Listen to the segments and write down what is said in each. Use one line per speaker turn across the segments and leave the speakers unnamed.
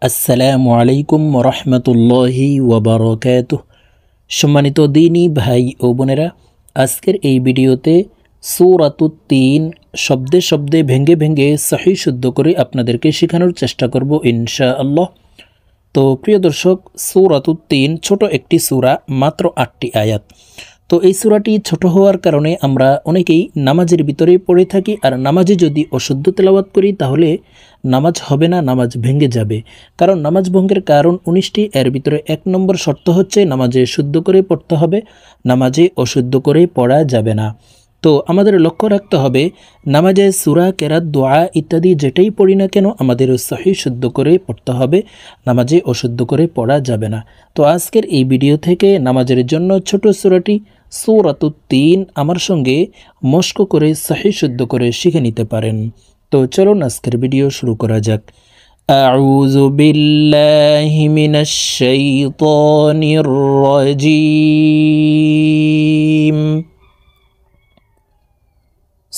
আসসালামু আলাইকুম রহমতুল্লাহি ওয়াবারাকাতুহ। সম্মানিত দিনী ভাই ও বোনেরা, আজকের এই ভিডিওতে সূরাতুত তিন শব্দে শব্দে ভেঙ্গে ভেঙ্গে সহি শুদ্ধ করে আপনাদেরকে শেখানোর চেষ্টা করব ইনশাআল্লাহ। তো প্রিয় দর্শক, সূরাতুত তিন ছোট একটি সূরা, মাত্র 8টি আয়াত। তো এই সূরাটি ছোট হওয়ার কারণে আমরা অনেকেই নামাজের ভিতরে পড়ে থাকি, আর নামাজে যদি অশুদ্ধ তেলাওয়াত করি তাহলে নামাজ হবে না, নামাজ ভেঙে যাবে। কারণ নামাজ ভঙ্গের কারণ 19টি, এর ভিতরে 1 নম্বর শর্ত হচ্ছে নামাজে শুদ্ধ করে পড়তে হবে, নামাজে অশুদ্ধ করে পড়া যাবে না। তো আমাদের লক্ষ্য রাখতে হবে, নামাজে সূরা, কেরাত, দোয়া ইত্যাদি যেটাই পড়ি না কেন আমাদের সহি শুদ্ধ করে পড়তে হবে, নামাজে অশুদ্ধ করে পড়া যাবে না। তো আজকের এই ভিডিও থেকে নামাজের জন্য ছোট সূরাটি সূরাতুত তিন আমার সঙ্গে মস্ক করে সহি শুদ্ধ করে শিখে নিতে পারেন। তো চলুন আজকের ভিডিও শুরু করা যাক। আউযু বিল্লাহি মিনাশ শাইতানির রাজীম।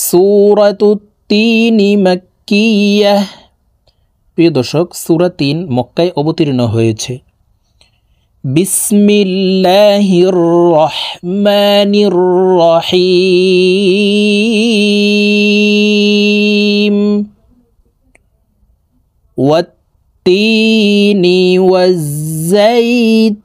সূরাতুত তিন মাক্কিয়াহ। প্রিয় দর্শক, সূরা 3 মক্কায় অবতীর্ণ হয়েছে। বিসমিল্লাহির রহমানির রহিম। ওয়াত-তিনি ওয়াজ-জাইতুন।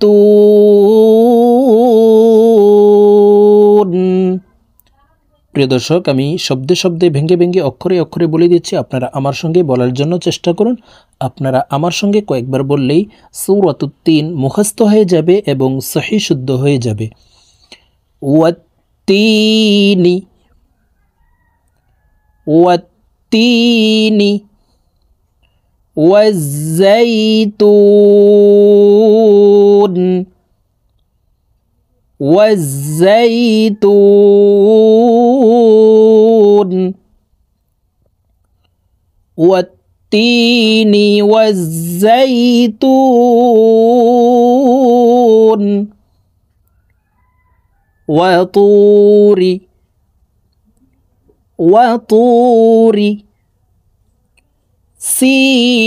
প্রিয় দর্শক, আমি শব্দে শব্দে ভেঙ্গে ভেঙ্গে অক্ষরে অক্ষরে বলে দিচ্ছি, আপনারা আমার সঙ্গে বলার জন্য চেষ্টা করুন। আপনারা আমার সঙ্গে কয়েকবার বললেই সূরাতুত তিন মুখস্থ হয়ে যাবে এবং সহি শুদ্ধ হয়ে যাবে। ওয়াত-তিনি ওয়াত-তিনি ওয়াজ-জাইতুন والزيتون والتين والزيتون وطور سينين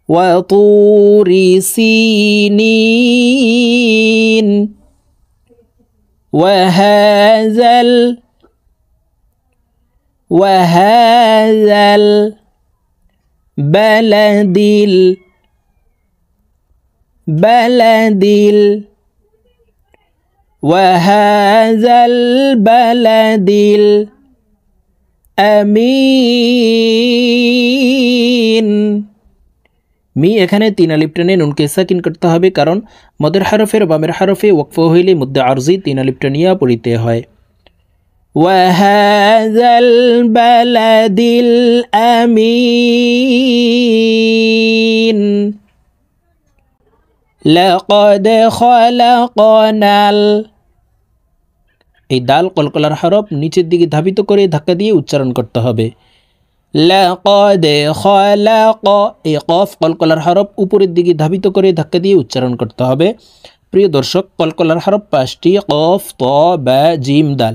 وطور سينين وهذا البلد وهذا البلد আমিন। মি এখানে 3 আলিফ টেনে নুনকে সাকিন করতে হবে, কারণ মদের হরফের বামের হরফে ওয়াকফ হইলে মধ্যে আরজি 3 আলিফ টানিয়া পড়িতে হয়। ওয়াহাযাল বালাদিল আমিন লাকাদ খালাকনাল। এই দাল কলকলার হরফ নিচের দিকে ধাবিত করে ধাক্কা দিয়ে উচ্চারণ করতে হবে। লাকাদ খালাক, এই কফ কলকলার হরফ উপরের দিকে ধাবিত করে ধাক্কা দিয়ে উচ্চারণ করতে হবে। প্রিয় দর্শক, কলকলার হরফ 5টি, কফ, ত, বা, জিম, দাল।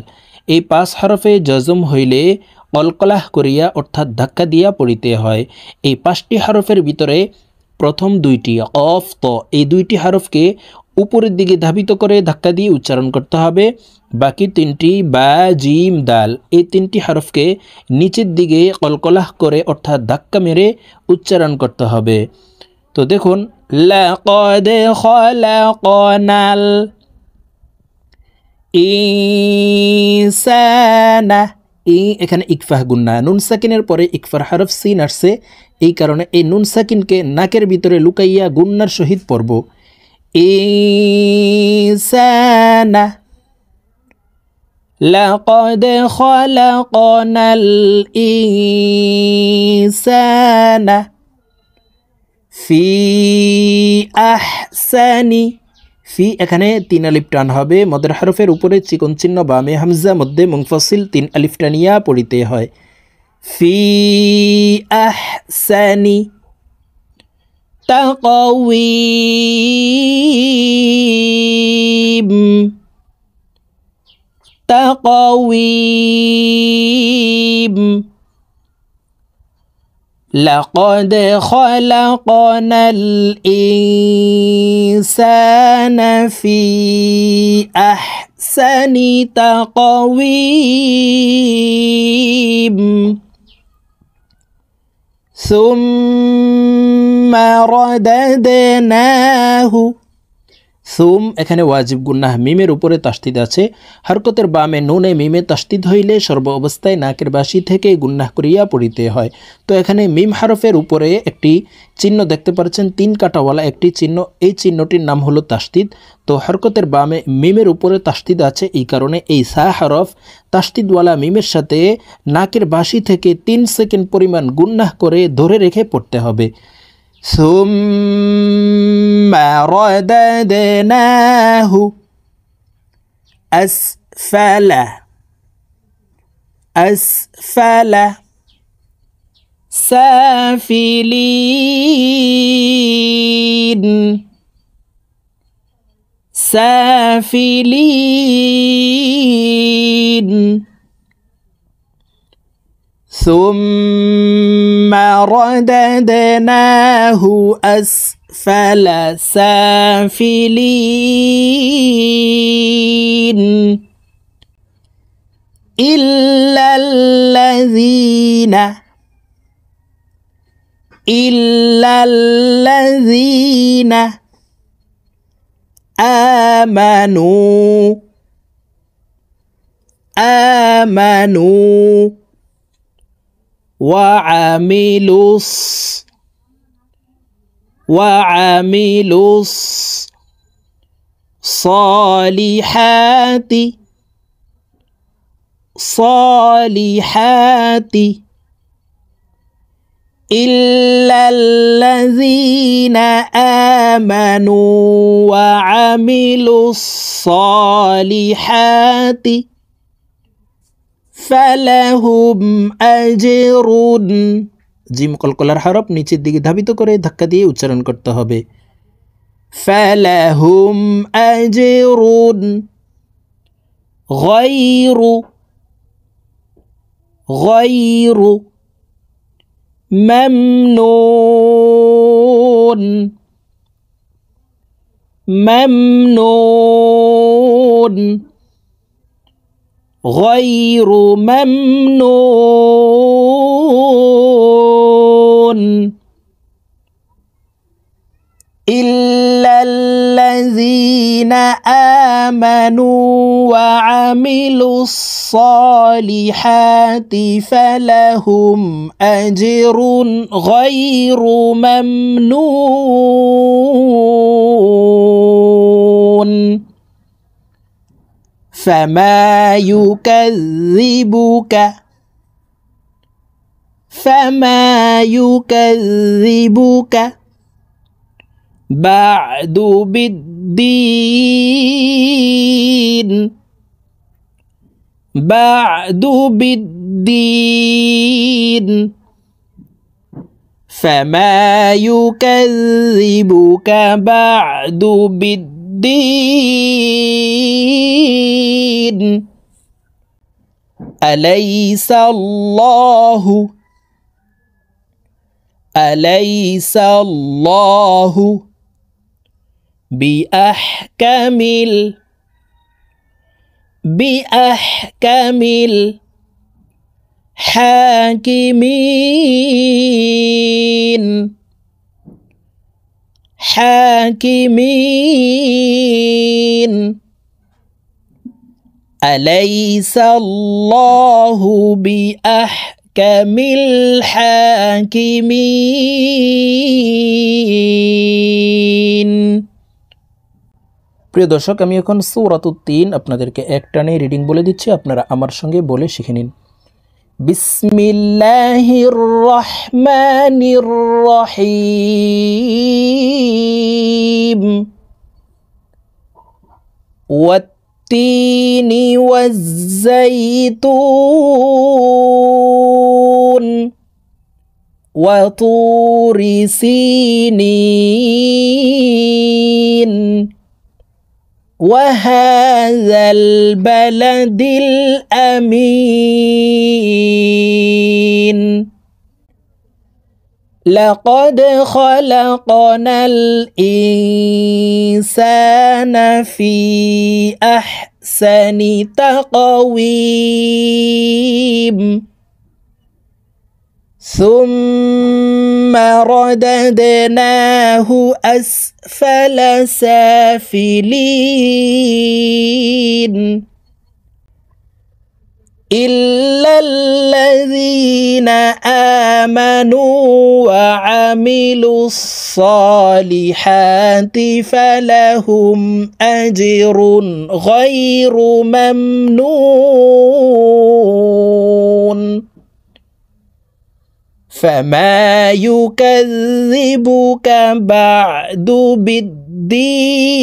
এই 5 হরফে জজম হইলে কলকলাহ করিয়া অর্থাৎ ধাক্কা দিয়া পড়িতে হয়। এই 5টি হরফের ভিতরে প্রথম 2টি কফ, ত, এই 2টি হরফকে উপরের দিকে ধাবিত করে ধাক্কা দিয়ে উচ্চারণ করতে হবে। বাকি 3টি বা, জিম, দাল, এই 3টি হরফকে নিচের দিকে কলকলাহ করে অর্থাৎ ধাক্কা মেরে উচ্চারণ করতে হবে। তো দেখুন, লাকাদ খালাকনাল ইনসানা। এখানে ইকফাহ গুন্না, নুন সাকিনের পরে ইকফার হরফ সিন আসছে, এই কারণে এই নুন সাকিনকে নাকের ভিতরে লুকাইয়া গুন্নার সহিত পড়ব। ইনসানা লাকাদ খালাকনাল ইনসানা ফি আহসানি। ফি এখানে 3 আলিফ টান হবে, মদের হরফের উপরে চিকন চিহ্ন বামে হামজা, মধ্যে মুনফাসিল 3 আলিফ টানিয়া পড়িতে হয়। ফি আহসানি তাকওয়িম। تقويم لقد خلقنا الإنسان في أحسن تقويم ثم رددناه সুম এখানে ওয়াজিব গুন্নাহ মিমের উপরে তাসদিদ আছে। হরকতের বামে নুনে মিমে তাসদিদ হইলে সর্ব অবস্থায় নাকের বাসি থেকে গুন্নাহ করিয়া পড়িতে হয়। তো এখানে মিম হারফের উপরে একটি চিহ্ন দেখতে পাচ্ছেন, 3 কাটাওয়ালা একটি চিহ্ন, এই চিহ্নটির নাম হলো তাসদিদ। তো হরকতের বামে মিমের উপরে তাসদিদ আছে, এই কারণে এই সা হরফ তাসদিদওয়ালা মিমের সাথে নাকের বাসি থেকে 3 সেকেন্ড পরিমাণ গুন্নাহ করে ধরে রেখে পড়তে হবে। ثم رددناه أسفل أسفل سافلين سافلين ثم رددناه أسفل سافلين إلا الذين آمنوا وعملوا الصالحات إلا الذين آمنوا وعملوا الصالحات فلهم أجر জিম কলকলার হরফ নিচের দিকে ধাবিত করে ধাক্কা দিয়ে উচ্চারণ করতে হবে। فلهم أجر غير ممنون غير ممنون إلا الذين آمنوا وعملوا الصالحات فلهم أجر غير ممنون فما يكذبك بعد بالدين فما يكذبك بعد بالدين أليس الله بأحكم الحاكمين أليس الله بأحكم الحاكمين। প্রিয় দর্শক, আমি এখন সূরাতুত তিন আপনাদেরকে একটানে রিডিং বলে দিচ্ছি, আপনারা আমার সঙ্গে বলে শিখে নিন। বিসমিল্লাহির রহমানির রহিম ওয়াত-তিনি ওয়াজ-যাইতুন ওয়া তুরি সিনিন وهذا البلد الأمين لقد خلقنا الإنسان في أحسن تقويم ثم رددناه أسفل سافلين إلا الذين آمنوا وعملوا الصالحات فلهم أجر غير ممنون فما يكذبك بعد بالدين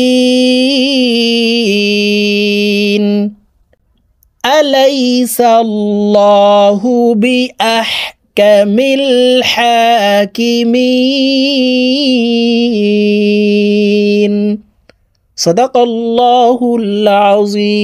أليس الله بأحكم الحاكمين صدق الله العظيم.